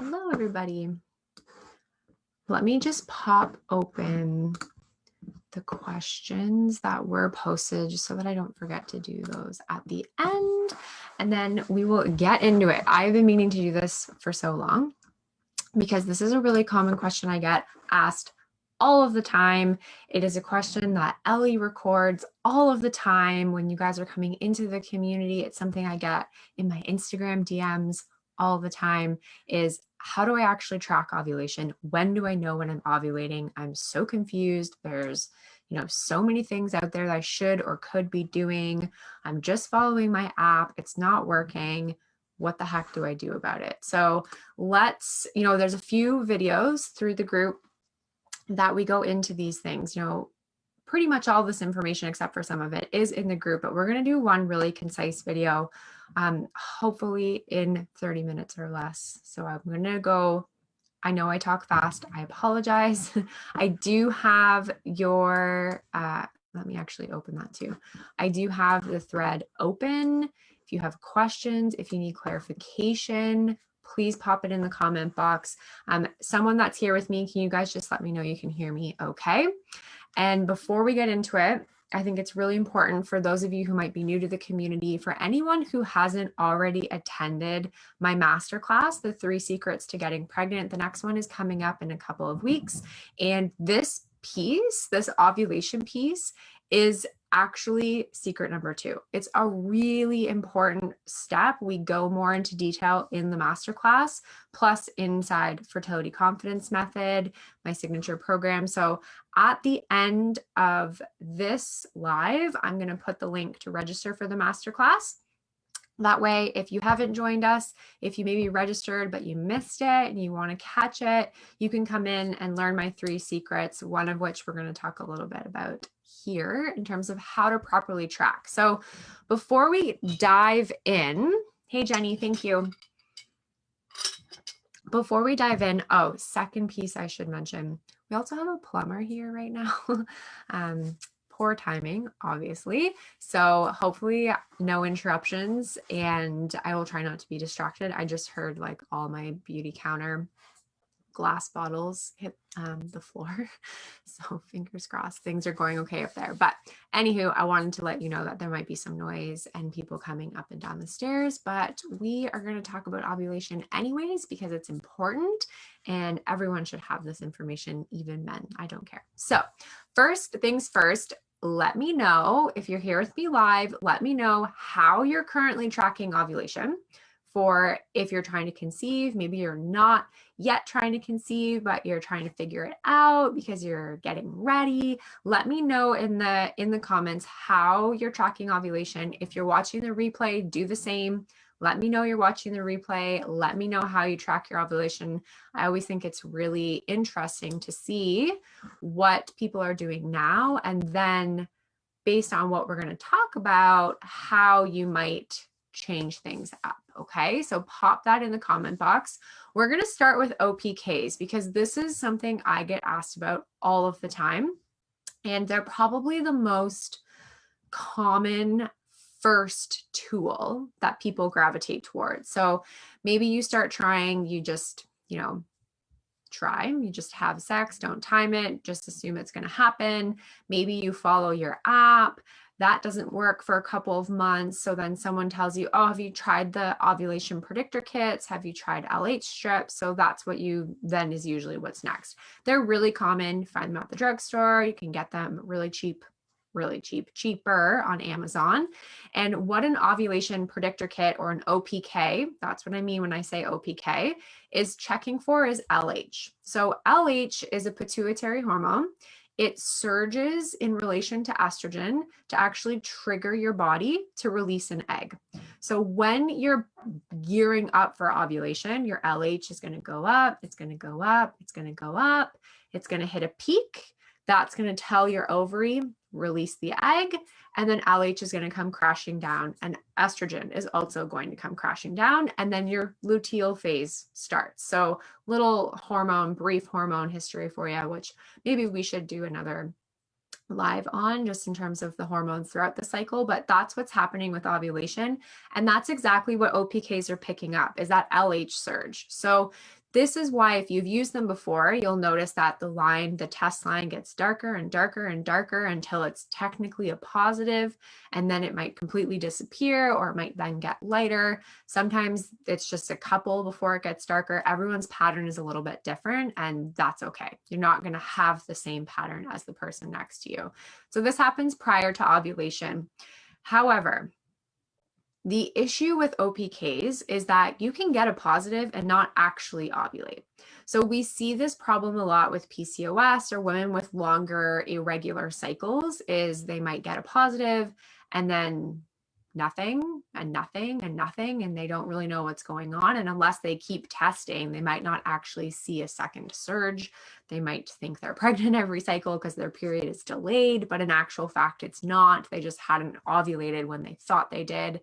Hello, everybody. Let me just pop open the questions that were posted just so that I don't forget to do those at the end, and then we will get into it. I've been meaning to do this for so long because this is a really common question I get asked all of the time. It is a question that Ellie records all of the time when you guys are coming into the community. It's something I get in my Instagram DMs all the time is, how do I actually track ovulation? When do I know when I'm ovulating? I'm so confused. There's, so many things out there that I should or could be doing. I'm just following my app. It's not working. What the heck do I do about it? So let's, there's a few videos through the group that we go into these things. Pretty much all this information, except for some of it, is in the group, but we're going to do one really concise video, hopefully in 30 minutes or less. So I'm going to go, I know I talk fast, I apologize. I do have your, let me actually open that too. I do have the thread open. If you have questions, if you need clarification, please pop it in the comment box. Someone that's here with me, can you guys just let me know you can hear me okay? And before we get into it, I think it's really important for those of you who might be new to the community, for anyone who hasn't already attended my masterclass, the 3 Secrets to Getting Pregnant. The next one is coming up in a couple of weeks. And this piece, this ovulation piece, is actually secret number 2. It's a really important step. We go more into detail in the masterclass, plus inside Fertility Confidence Method, my signature program. So at the end of this live, I'm going to put the link to register for the masterclass. That way, if you haven't joined us, if you maybe registered but you missed it and you want to catch it, you can come in and learn my 3 secrets, one of which we're going to talk a little bit about here in terms of how to properly track. So before we dive in, hey Jenny, thank you. Before we dive in, second piece I should mention, we also have a plumber here right now. Poor timing, obviously. So hopefully no interruptions, and I will try not to be distracted. I just heard like all my beauty counter glass bottles hit the floor. So fingers crossed things are going okay up there. But anywho, I wanted to let you know that there might be some noise and people coming up and down the stairs, but we are going to talk about ovulation anyways, because it's important and everyone should have this information, even men. I don't care. So first things first, let me know if you're here with me live, let me know how you're currently tracking ovulation. For if you're trying to conceive, maybe you're not yet trying to conceive, but you're trying to figure it out because you're getting ready. Let me know in the comments how you're tracking ovulation. If you're watching the replay, do the same. Let me know you're watching the replay. Let me know how you track your ovulation. I always think it's really interesting to see what people are doing now, and then based on what we're going to talk about, how you might change things up. Okay, so pop that in the comment box. We're going to start with OPKs because this is something I get asked about all of the time, and they're probably the most common first tool that people gravitate towards. So maybe you start trying, you just, try, you just have sex, don't time it, just assume it's going to happen. Maybe you follow your app. That doesn't work for a couple of months. So then someone tells you, oh, have you tried the ovulation predictor kits? Have you tried LH strips? So that's what then is usually what's next. They're really common. Find them at the drugstore. You can get them really cheap, cheaper on Amazon. And what an ovulation predictor kit, or an OPK, that's what I mean when I say OPK, is checking for is LH. So LH is a pituitary hormone. It surges in relation to estrogen to actually trigger your body to release an egg. So when you're gearing up for ovulation, your LH is going to go up, it's going to go up, it's going to go up, it's going to hit a peak. That's going to tell your ovary, release the egg, and then LH is going to come crashing down, and estrogen is also going to come crashing down, and then your luteal phase starts. So brief hormone history for you, which maybe we should do another live on, just in terms of the hormones throughout the cycle, but that's what's happening with ovulation. And that's exactly what OPKs are picking up, is that LH surge. So This is why if you've used them before, you'll notice that the test line gets darker and darker and darker until it's technically a positive, and then it might completely disappear, or it might then get lighter. Sometimes it's just a couple before it gets darker. Everyone's pattern is a little bit different, and that's okay. You're not going to have the same pattern as the person next to you. So this happens prior to ovulation. However, the issue with OPKs is that you can get a positive and not actually ovulate. So we see this problem a lot with PCOS or women with longer irregular cycles, is they might get a positive and then nothing and nothing and nothing, and they don't really know what's going on. And unless they keep testing, they might not actually see a second surge. They might think they're pregnant every cycle because their period is delayed, but in actual fact, it's not. They just hadn't ovulated when they thought they did.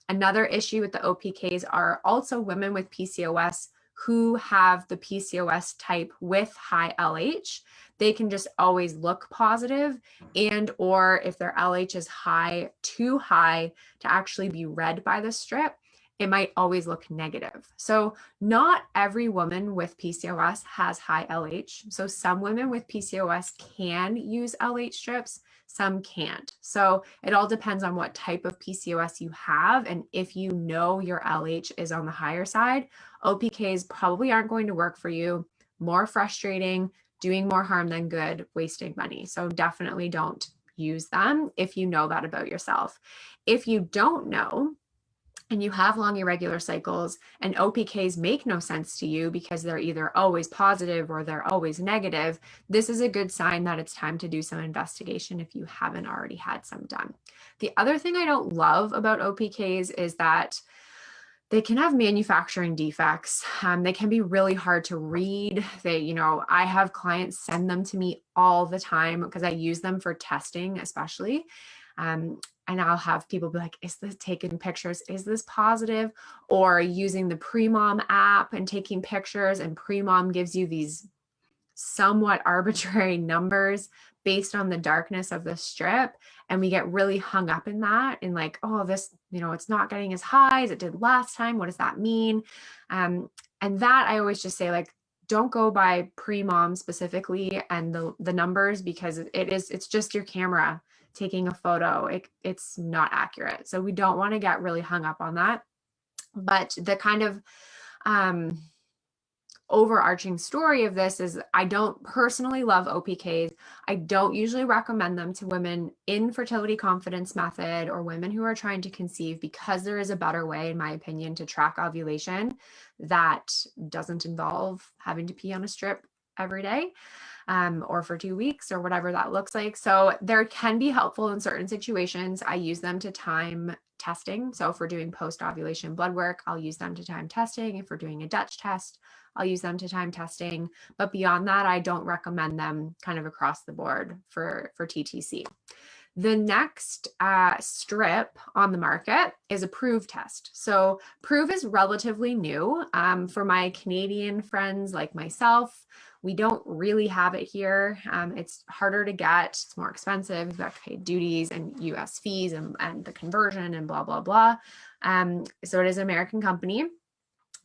Another issue with the OPKs are also women with PCOS who have the PCOS type with high LH. They can just always look positive, and or if their LH is too high to actually be read by the strip, it might always look negative. So not every woman with PCOS has high LH. So some women with PCOS can use LH strips, some can't. So it all depends on what type of PCOS you have. And if you know your LH is on the higher side, OPKs probably aren't going to work for you. More frustrating, doing more harm than good, wasting money. So definitely don't use them if you know that about yourself. If you don't know, and you have long irregular cycles and OPKs make no sense to you because they're either always positive or they're always negative, this is a good sign that it's time to do some investigation if you haven't already had some done. The other thing I don't love about OPKs is that they can have manufacturing defects. They can be really hard to read. I have clients send them to me all the time because I use them for testing, especially. And I'll have people be like, is this taking pictures? Is this positive? Or using the Premom app and taking pictures, and Premom gives you these somewhat arbitrary numbers based on the darkness of the strip. And we get really hung up in that, in like, oh, this, it's not getting as high as it did last time. What does that mean? And that I always just say, like, don't go by Premom specifically and the numbers, because it's just your camera taking a photo. It's not accurate. So we don't want to get really hung up on that. But the kind of overarching story of this is, I don't personally love OPKs. I don't usually recommend them to women in fertility confidence method or women who are trying to conceive, because there is a better way, in my opinion, to track ovulation that doesn't involve having to pee on a strip every day, or for 2 weeks, or whatever that looks like. So there can be helpful in certain situations. I use them to time testing. So if we're doing post-ovulation blood work, I'll use them to time testing. If we're doing a Dutch test, I'll use them to time testing. But beyond that, I don't recommend them kind of across the board for TTC. The next strip on the market is a Prove test. So Prove is relatively new. For my Canadian friends like myself, we don't really have it here. It's harder to get, it's more expensive. You've got to pay duties and US fees and the conversion and blah, blah, blah. So it is an American company.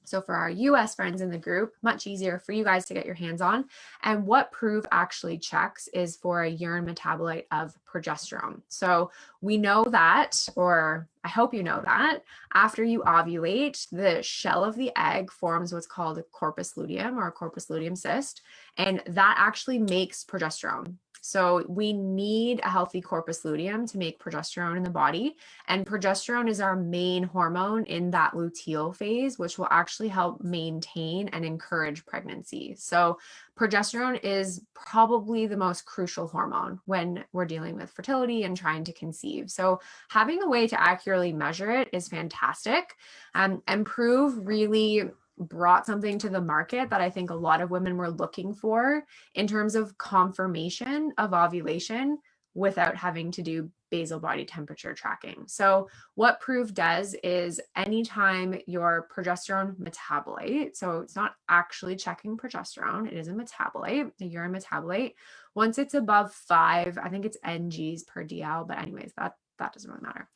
So for our US friends in the group, much easier for you guys to get your hands on. And what Prove actually checks is for a urine metabolite of progesterone. So we know that, or I hope you know that, after you ovulate, the shell of the egg forms what's called a corpus luteum, or a corpus luteum cyst, and that actually makes progesterone. So we need a healthy corpus luteum to make progesterone in the body. And progesterone is our main hormone in that luteal phase, which will actually help maintain and encourage pregnancy. So progesterone is probably the most crucial hormone when we're dealing with fertility and trying to conceive. So having a way to accurately measure it is fantastic. And Prove really brought something to the market that I think a lot of women were looking for in terms of confirmation of ovulation without having to do basal body temperature tracking. So what Prove does is, anytime your progesterone metabolite, so it's not actually checking progesterone, it is a metabolite, a urine metabolite. Once it's above 5, I think it's NGs per DL, but anyways, that doesn't really matter.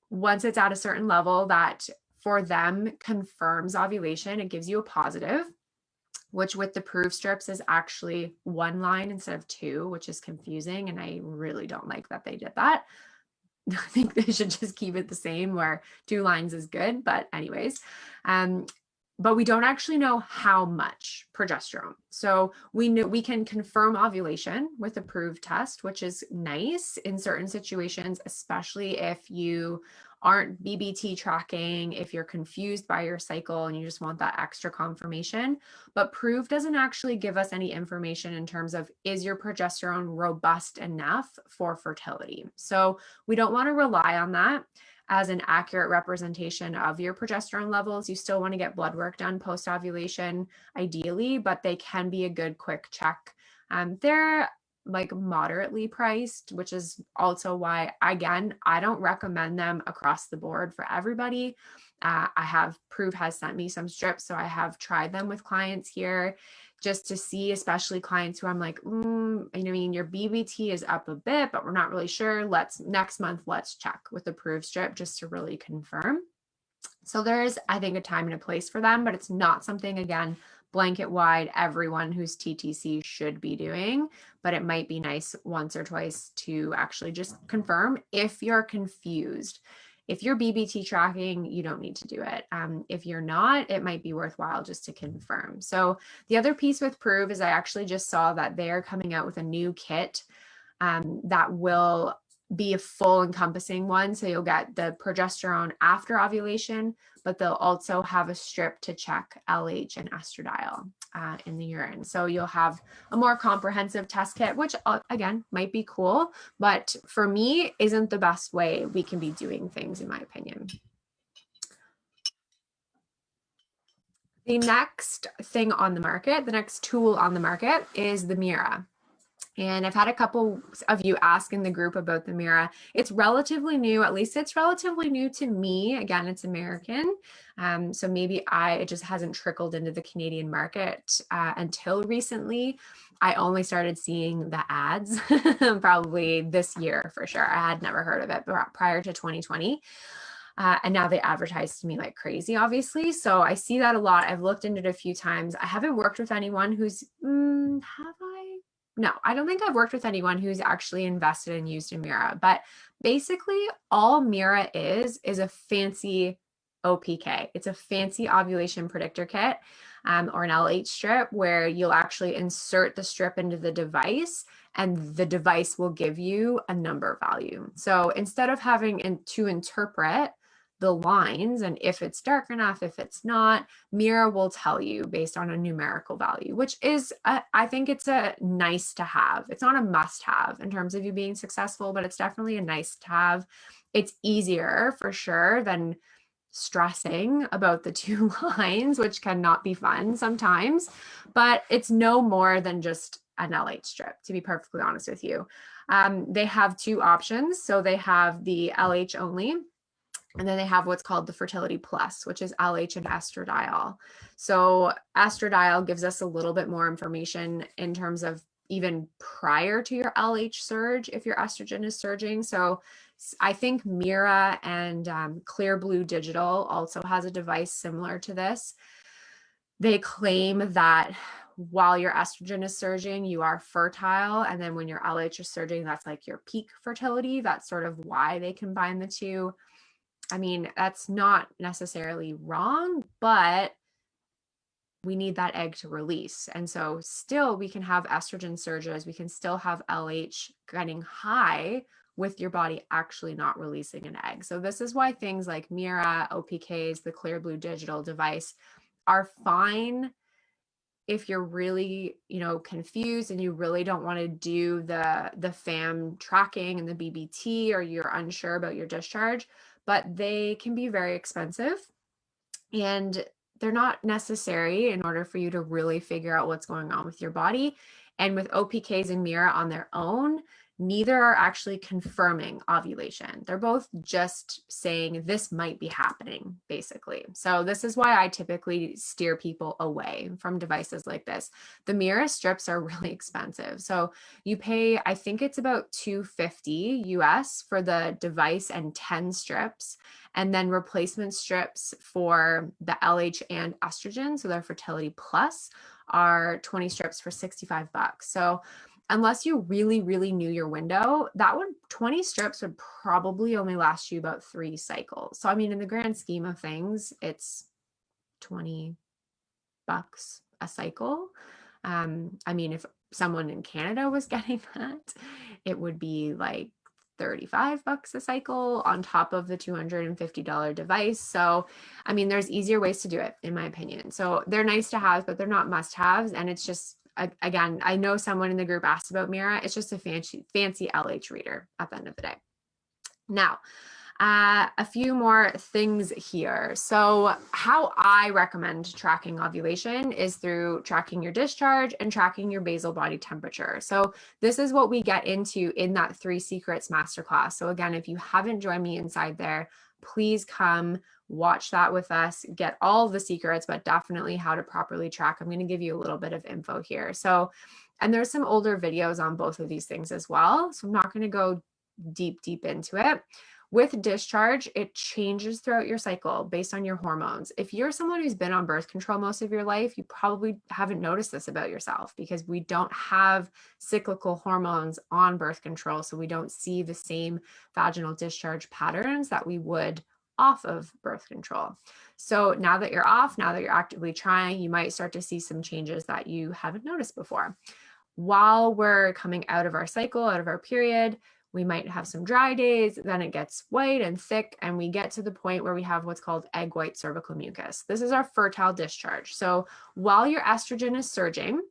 Once it's at a certain level that for them confirms ovulation, it gives you a positive. which with the Prove strips is actually 1 line instead of 2, which is confusing. And I really don't like that they did that. I think they should just keep it the same where 2 lines is good. But anyways, but we don't actually know how much progesterone. So we know we can confirm ovulation with a Prove test, which is nice in certain situations, especially if you aren't BBT tracking, if you're confused by your cycle and you just want that extra confirmation. But Prove doesn't actually give us any information in terms of, is your progesterone robust enough for fertility? So we don't want to rely on that as an accurate representation of your progesterone levels. You still want to get blood work done post ovulation, ideally, but they can be a good quick check. They're like moderately priced, which is also why, again, I don't recommend them across the board for everybody. Prove has sent me some strips, so I have tried them with clients here just to see, especially clients who I'm like, I mean, your BBT is up a bit, but we're not really sure. Next month, let's check with the Prove strip just to really confirm. So there's, I think, a time and a place for them, but it's not something, again, blanket wide, everyone who's TTC should be doing, but it might be nice once or twice to actually just confirm if you're confused. If you're BBT tracking, you don't need to do it. If you're not, it might be worthwhile just to confirm. So the other piece with Prove is I actually just saw that they're coming out with a new kit that will be a full encompassing one. So you'll get the progesterone after ovulation, but they'll also have a strip to check LH and estradiol in the urine. So you'll have a more comprehensive test kit, which again, might be cool, but for me isn't the best way we can be doing things, in my opinion. The next thing on the market, the next tool on the market is the Mira. And I've had a couple of you ask in the group about the Mira. It's relatively new, at least it's relatively new to me. Again, it's American. So maybe it just hasn't trickled into the Canadian market until recently. I only started seeing the ads probably this year for sure. I had never heard of it prior to 2020. And now they advertise to me like crazy, obviously. So I see that a lot. I've looked into it a few times. I haven't worked with anyone who's, have I? No, I don't think I've worked with anyone who's actually invested and used a Mira, but basically all Mira is a fancy OPK. It's a fancy ovulation predictor kit or an LH strip where you'll actually insert the strip into the device and the device will give you a number value. So instead of having to interpret the lines and if it's dark enough, if it's not, Mira will tell you based on a numerical value, which is, I think it's a nice to have. It's not a must have in terms of you being successful, but it's definitely a nice to have. It's easier for sure than stressing about the 2 lines, which cannot be fun sometimes, but it's no more than just an LH strip, to be perfectly honest with you. They have 2 options. So they have the LH only, and then they have what's called the Fertility Plus, which is LH and estradiol. So estradiol gives us a little bit more information in terms of even prior to your LH surge, if your estrogen is surging. So I think Mira and Clear Blue Digital also has a device similar to this. They claim that while your estrogen is surging, you are fertile. And then when your LH is surging, that's like your peak fertility. That's sort of why they combine the 2. I mean, that's not necessarily wrong, but we need that egg to release. And so still we can have estrogen surges. We can still have LH getting high with your body actually not releasing an egg. So this is why things like Mira, OPKs, the Clear Blue Digital device are fine if you're really, confused and you really don't want to do the FAM tracking and the BBT, or you're unsure about your discharge, but they can be very expensive and they're not necessary in order for you to really figure out what's going on with your body. And with OPKs and Mira on their own, neither are actually confirming ovulation. They're both just saying this might be happening, basically. So this is why I typically steer people away from devices like this. The Mira strips are really expensive. So you pay, I think it's about $250 US for the device and 10 strips, and then replacement strips for the LH and estrogen, so their Fertility Plus, are 20 strips for $65. So unless you really, really knew your window, 20 strips would probably only last you about 3 cycles. So, I mean, in the grand scheme of things, it's $20 a cycle. I mean, if someone in Canada was getting that, it would be like $35 a cycle on top of the $250 device. So, I mean, there's easier ways to do it, in my opinion. So they're nice to have, but they're not must-haves. And it's just, again, I know someone in the group asked about Mira. It's just a fancy LH reader at the end of the day. Now, a few more things here. So how I recommend tracking ovulation is through tracking your discharge and tracking your basal body temperature. So this is what we get into in that 3 Secrets masterclass. So again, if you haven't joined me inside there, please come watch that with us, get all the secrets, but definitely how to properly track. I'm going to give you a little bit of info here. So, and there's some older videos on both of these things as well. So I'm not going to go deep into it. With discharge, it changes throughout your cycle based on your hormones. If you're someone who's been on birth control most of your life, you probably haven't noticed this about yourself because we don't have cyclical hormones on birth control. So we don't see the same vaginal discharge patterns that we would off of birth control. So now that you're off, now that you're actively trying, you might start to see some changes that you haven't noticed before. While we're coming out of our cycle, out of our period, we might have some dry days, then it gets white and thick, and we get to the point where we have what's called egg white cervical mucus. This is our fertile discharge. So while your estrogen is surging,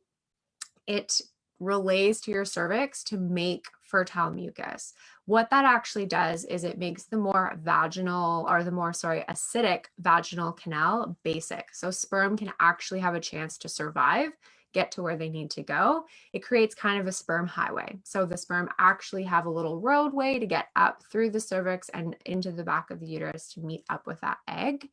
it relays to your cervix to make fertile mucus. What that actually does is it makes the more acidic vaginal canal basic. So sperm can actually have a chance to survive, get to where they need to go. It creates kind of a sperm highway. So the sperm actually have a little roadway to get up through the cervix and into the back of the uterus to meet up with that egg.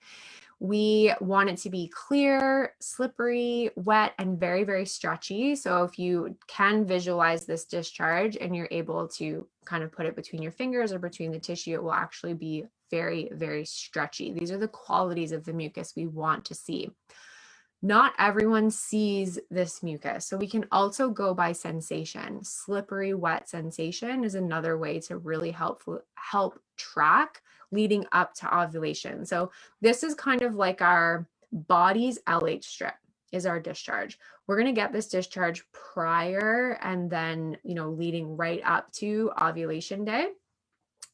We want it to be clear, slippery, wet, and very, very stretchy. So if you can visualize this discharge and you're able to kind of put it between your fingers or between the tissue, it will actually be very, very stretchy. These are the qualities of the mucus we want to see. Not everyone sees this mucus, so we can also go by sensation. Slippery, wet sensation is another way to really help track leading up to ovulation. So this is kind of like our body's LH strip is our discharge. We're going to get this discharge prior and then, leading right up to ovulation day.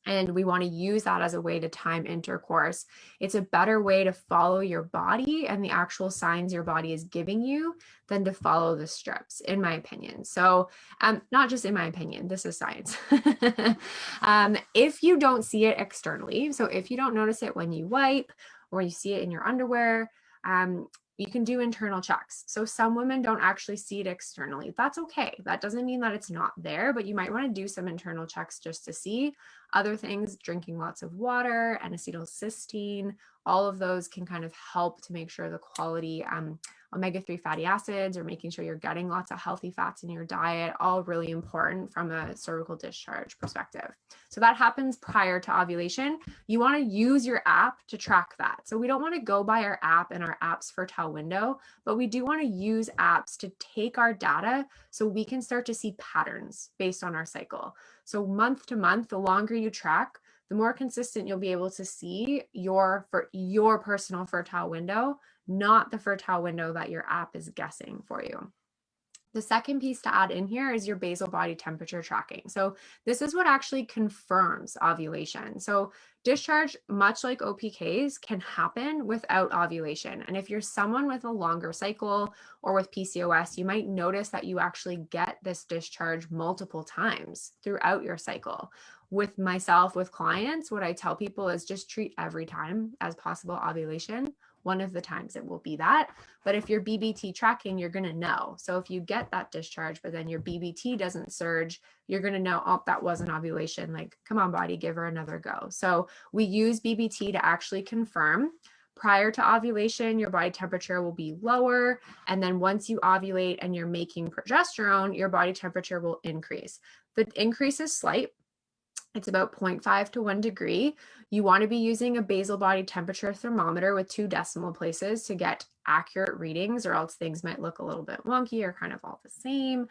And we want to use that as a way to time intercourse. It's a better way to follow your body and the actual signs your body is giving you than to follow the strips, in my opinion. So not just in my opinion, this is science. If you don't see it externally, so if you don't notice it when you wipe or you see it in your underwear, you can do internal checks. So some women don't actually see it externally. That's okay. That doesn't mean that it's not there, but you might want to do some internal checks just to see. Other things, drinking lots of water and acetylcysteine, all of those can kind of help to make sure the quality omega-3 fatty acids or making sure you're getting lots of healthy fats in your diet, all really important from a cervical discharge perspective. So that happens prior to ovulation. You want to use your app to track that. So we don't want to go by our app and our app's fertile window, but we do want to use apps to take our data so we can start to see patterns based on our cycle. So month to month, the longer you track, the more consistent you'll be able to see your personal fertile window, not the fertile window that your app is guessing for you. The second piece to add in here is your basal body temperature tracking. So this is what actually confirms ovulation. So discharge, much like OPKs, can happen without ovulation. And if you're someone with a longer cycle or with PCOS, you might notice that you actually get this discharge multiple times throughout your cycle. With myself, with clients, what I tell people is just treat every time as possible ovulation. One of the times it will be that. But if you're BBT tracking, you're going to know. So if you get that discharge, but then your BBT doesn't surge, you're going to know, oh, that wasn't ovulation. Like, come on, body, give her another go. So we use BBT to actually confirm. Prior to ovulation, your body temperature will be lower. And then once you ovulate and you're making progesterone, your body temperature will increase. The increase is slight. It's about 0.5 to 1 degree. You want to be using a basal body temperature thermometer with 2 decimal places to get accurate readings, or else things might look a little bit wonky or kind of all the same.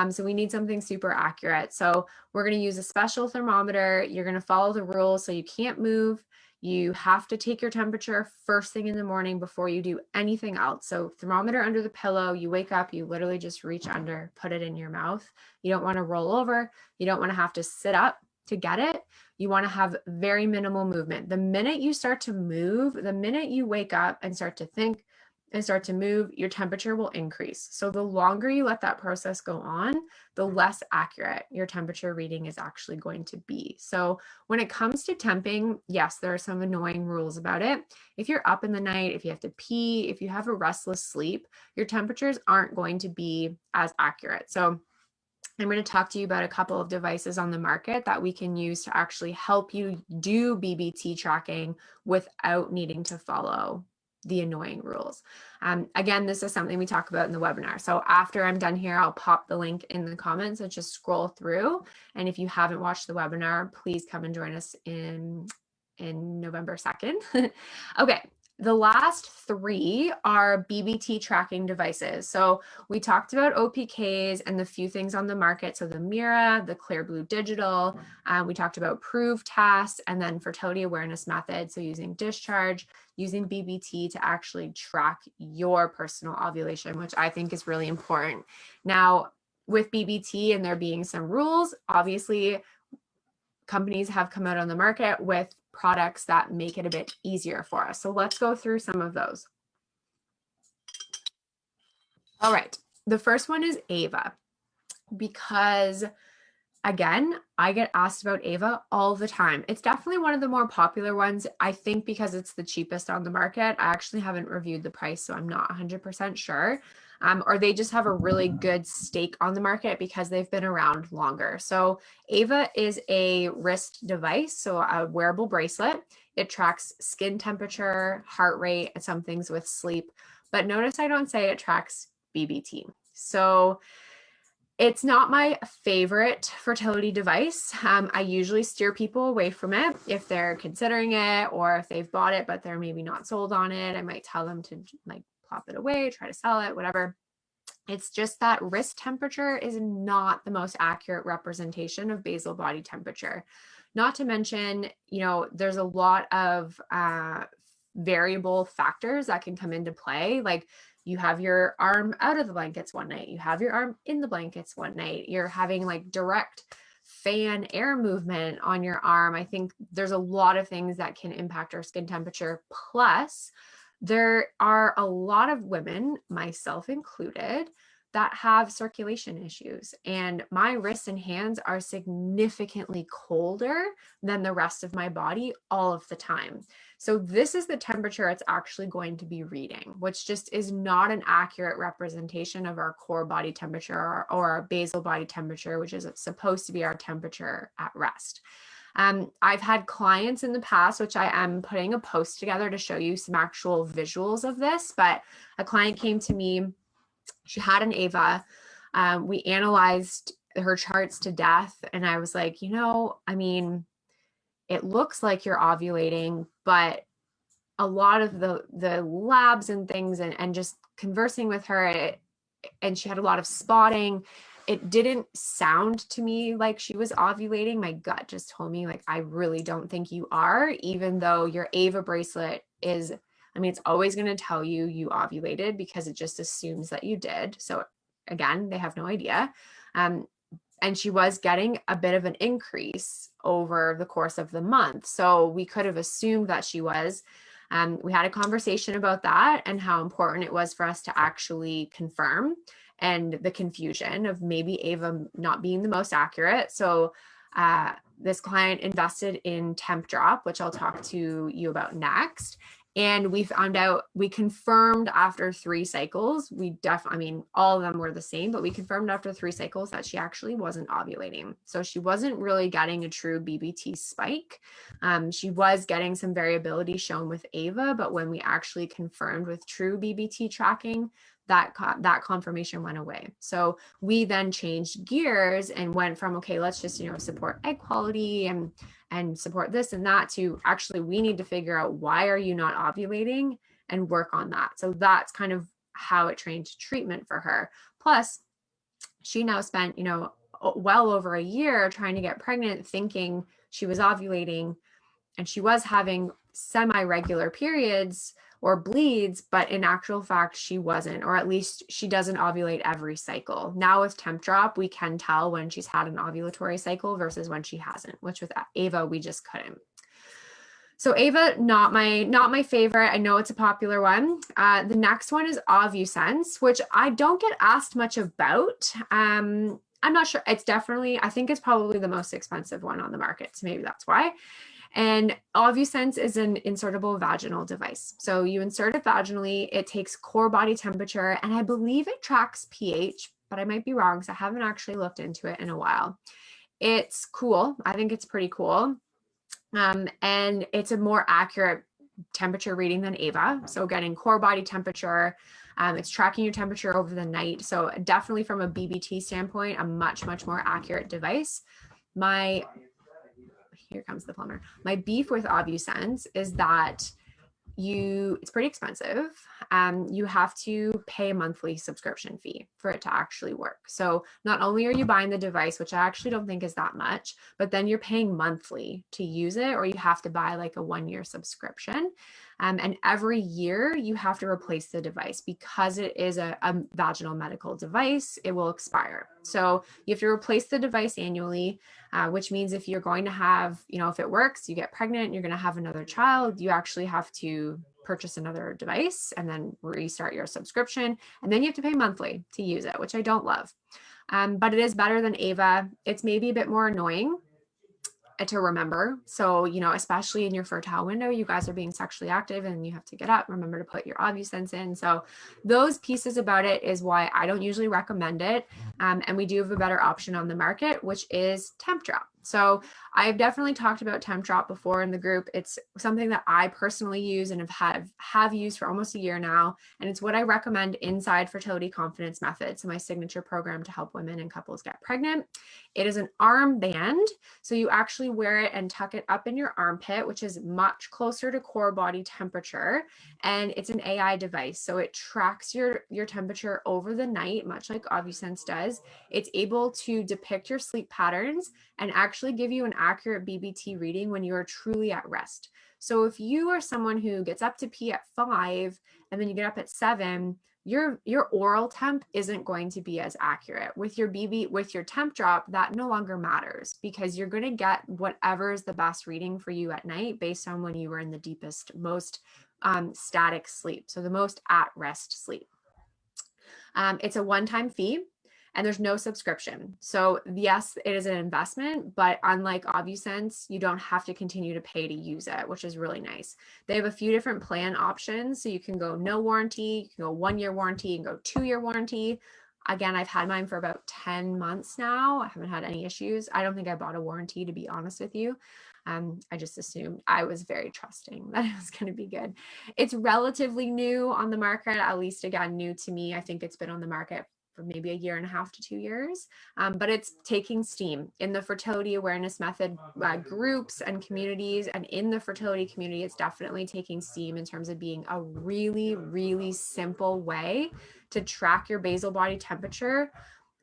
So we need something super accurate. So we're going to use a special thermometer. You're going to follow the rules. So you can't move. You have to take your temperature first thing in the morning before you do anything else. So thermometer under the pillow, you wake up, you literally just reach under, put it in your mouth. You don't want to roll over. You don't want to have to sit up to get it. You want to have very minimal movement. The minute you start to move, the minute you wake up and start to think and start to move, your temperature will increase. So the longer you let that process go on, the less accurate your temperature reading is actually going to be. So when it comes to temping, yes, there are some annoying rules about it. If you're up in the night, if you have to pee, if you have a restless sleep, your temperatures aren't going to be as accurate. So I'm going to talk to you about a couple of devices on the market that we can use to actually help you do BBT tracking without needing to follow the annoying rules. Again, this is something we talk about in the webinar. So after I'm done here, I'll pop the link in the comments and just scroll through. And if you haven't watched the webinar, please come and join us in November 2nd. Okay. The last 3 are BBT tracking devices. So we talked about OPKs and the few things on the market. So the Mira, the Clear Blue Digital, we talked about Prove tests, and then fertility awareness methods. So using discharge, using BBT to actually track your personal ovulation, which I think is really important. Now, with BBT and there being some rules, obviously companies have come out on the market with products that make it a bit easier for us. So let's go through some of those. All right, the first one is Ava, because again, I get asked about Ava all the time. It's definitely one of the more popular ones, I think, because it's the cheapest on the market. I actually haven't reviewed the price, so I'm not 100% sure. Or they just have a really good stake on the market because they've been around longer. So Ava is a wrist device, so a wearable bracelet. It tracks skin temperature, heart rate, and some things with sleep. But notice I don't say it tracks BBT. So it's not my favorite fertility device. I usually steer people away from it if they're considering it, or if they've bought it but they're maybe not sold on it. I might tell them to like plop it away, try to sell it, whatever. It's just that wrist temperature is not the most accurate representation of basal body temperature. Not to mention, there's a lot of variable factors that can come into play. Like you have your arm out of the blankets one night, you have your arm in the blankets one night, you're having like direct fan air movement on your arm. I think there's a lot of things that can impact our skin temperature. Plus, there are a lot of women, myself included, that have circulation issues, and my wrists and hands are significantly colder than the rest of my body all of the time. So this is the temperature it's actually going to be reading, which just is not an accurate representation of our core body temperature or our basal body temperature, which is supposed to be our temperature at rest. I've had clients in the past, which I am putting a post together to show you some actual visuals of this, but a client came to me, she had an Ava. We analyzed her charts to death, and I was like, it looks like you're ovulating, but a lot of the labs and things and just conversing with her, and she had a lot of spotting. It didn't sound to me like she was ovulating. My gut just told me, like, I really don't think you are, even though your Ava bracelet is, it's always going to tell you ovulated because it just assumes that you did. So again, they have no idea. And she was getting a bit of an increase over the course of the month. So we could have assumed that she was. We had a conversation about that and how important it was for us to actually confirm, and the confusion of maybe Ava not being the most accurate. So this client invested in Temp Drop, which I'll talk to you about next. And we found out, we confirmed after 3 cycles, all of them were the same, but we confirmed after 3 cycles that she actually wasn't ovulating. So she wasn't really getting a true BBT spike. She was getting some variability shown with Ava, but when we actually confirmed with true BBT tracking, that confirmation went away. So we then changed gears and went from, okay, let's just, support egg quality and support this and that, to actually, we need to figure out, why are you not ovulating, and work on that. So that's kind of how it trained treatment for her. Plus, she now spent, well over a year trying to get pregnant, thinking she was ovulating, and she was having semi-regular periods or bleeds, but in actual fact, she wasn't, or at least she doesn't ovulate every cycle. Now with Temp Drop, we can tell when she's had an ovulatory cycle versus when she hasn't, which with Ava, we just couldn't. So Ava, not my favorite. I know it's a popular one. The next one is OvuSense, which I don't get asked much about. I'm not sure. It's definitely, I think it's probably the most expensive one on the market. So maybe that's why. And OvuSense is an insertable vaginal device. So you insert it vaginally, it takes core body temperature, and I believe it tracks pH, but I might be wrong because I haven't actually looked into it in a while. It's cool. I think it's pretty cool. And it's a more accurate temperature reading than Ava. So getting core body temperature, it's tracking your temperature over the night. So definitely from a BBT standpoint, a much, much more accurate device. Here comes the plumber. My beef with OvuSense is that it's pretty expensive. You have to pay a monthly subscription fee for it to actually work. So not only are you buying the device, which I actually don't think is that much, but then you're paying monthly to use it, or you have to buy like a 1-year subscription. And every year you have to replace the device because it is a vaginal medical device. It will expire. So you have to replace the device annually, which means if you're going to have, if it works, you get pregnant, you're going to have another child, you actually have to purchase another device and then restart your subscription. And then you have to pay monthly to use it, which I don't love. But it is better than Ava. It's maybe a bit more annoying to remember. So, especially in your fertile window, you guys are being sexually active and you have to get up, remember to put your OvuSense in. So those pieces about it is why I don't usually recommend it. And we do have a better option on the market, which is Temp Drop. So I've definitely talked about Temp Drop before in the group. It's something that I personally use and have used for almost a year now. And it's what I recommend inside Fertility Confidence Method. So my signature program to help women and couples get pregnant. It is an armband. So you actually wear it and tuck it up in your armpit, which is much closer to core body temperature. And it's an AI device. So it tracks your temperature over the night, much like OvuSense does. It's able to depict your sleep patterns and actually give you an accurate BBT reading when you are truly at rest. So if you are someone who gets up to pee at 5 and then you get up at 7, your oral temp isn't going to be as accurate. With your Temp Drop, that no longer matters because you're going to get whatever is the best reading for you at night based on when you were in the deepest, most static sleep. So the most at rest sleep. It's a one-time fee. And there's no subscription. So yes, it is an investment, but unlike OvuSense, you don't have to continue to pay to use it, which is really nice. They have a few different plan options. So you can go no warranty, you can go 1-year warranty, you can go 2-year warranty. Again, I've had mine for about 10 months now. I haven't had any issues. I don't think I bought a warranty, to be honest with you. I just assumed, I was very trusting that it was going to be good. It's relatively new on the market, at least again, new to me. I think it's been on the market for maybe 1.5 to 2 years, but it's taking steam in the fertility awareness method groups and communities. And in the fertility community, it's definitely taking steam in terms of being a really, really simple way to track your basal body temperature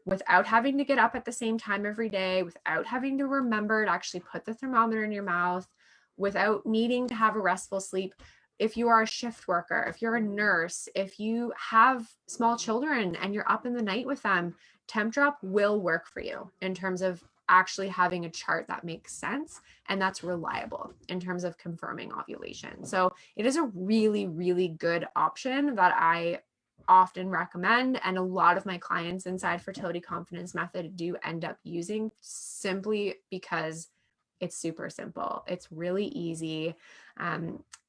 without having to get up at the same time every day, without having to remember to actually put the thermometer in your mouth, without needing to have a restful sleep. If you are a shift worker, if you're a nurse, if you have small children and you're up in the night with them, Temp Drop will work for you in terms of actually having a chart that makes sense and that's reliable in terms of confirming ovulation. So it is a really, really good option that I often recommend, and a lot of my clients inside Fertility Confidence Method do end up using, simply because it's super simple. It's really easy.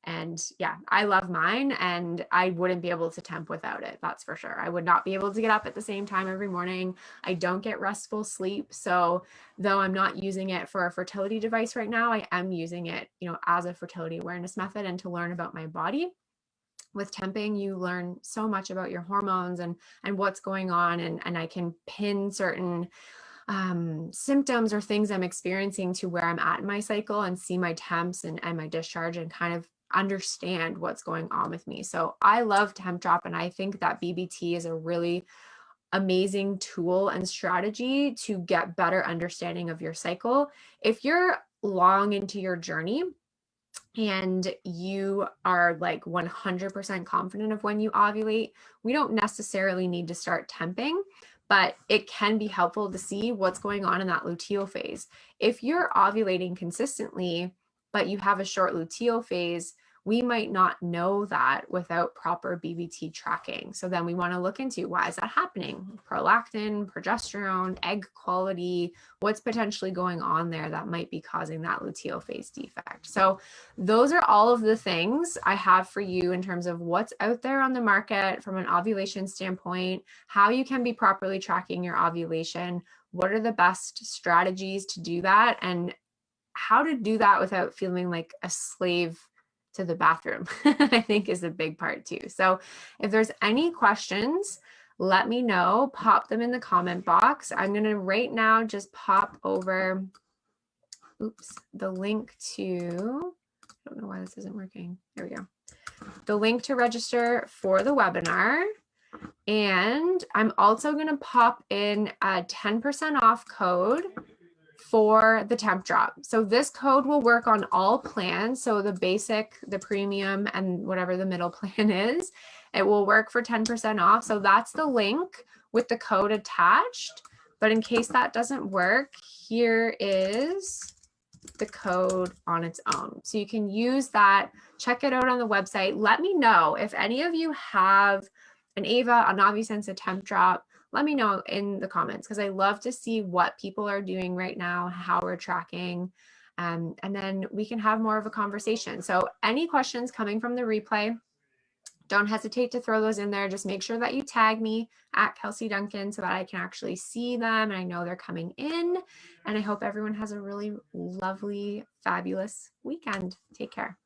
And yeah, I love mine, and I wouldn't be able to temp without it. That's for sure. I would not be able to get up at the same time every morning. I don't get restful sleep. So though I'm not using it for a fertility device right now, I am using it, as a fertility awareness method and to learn about my body. with temping, you learn so much about your hormones and what's going on, and I can pin certain symptoms or things I'm experiencing to where I'm at in my cycle and see my temps and my discharge and kind of understand what's going on with me. So I love Temp Drop, and I think that BBT is a really amazing tool and strategy to get better understanding of your cycle. If you're long into your journey and you are like 100% confident of when you ovulate, we don't necessarily need to start temping, but it can be helpful to see what's going on in that luteal phase. If you're ovulating consistently, but you have a short luteal phase, we might not know that without proper BBT tracking. So then we want to look into, why is that happening? Prolactin, progesterone, egg quality, what's potentially going on there that might be causing that luteal phase defect. So those are all of the things I have for you in terms of what's out there on the market from an ovulation standpoint, how you can be properly tracking your ovulation, what are the best strategies to do that, and how to do that without feeling like a slave to the bathroom, I think is a big part too. So if there's any questions, let me know, pop them in the comment box. I'm going to right now just pop over, the link to, I don't know why this isn't working. There we go. The link to register for the webinar. And I'm also going to pop in a 10% off code for the Temp Drop. So this code will work on all plans. So the basic, the premium, and whatever the middle plan is, it will work for 10% off. So that's the link with the code attached. But in case that doesn't work, here is the code on its own. So you can use that, check it out on the website. Let me know if any of you have an Ava, an Ovusense, a Temp Drop. Let me know in the comments, because I love to see what people are doing right now, how we're tracking, and then we can have more of a conversation. So any questions coming from the replay, don't hesitate to throw those in there. Just make sure that you tag me at Kelsey Duncan so that I can actually see them and I know they're coming in. And I hope everyone has a really lovely, fabulous weekend. Take care.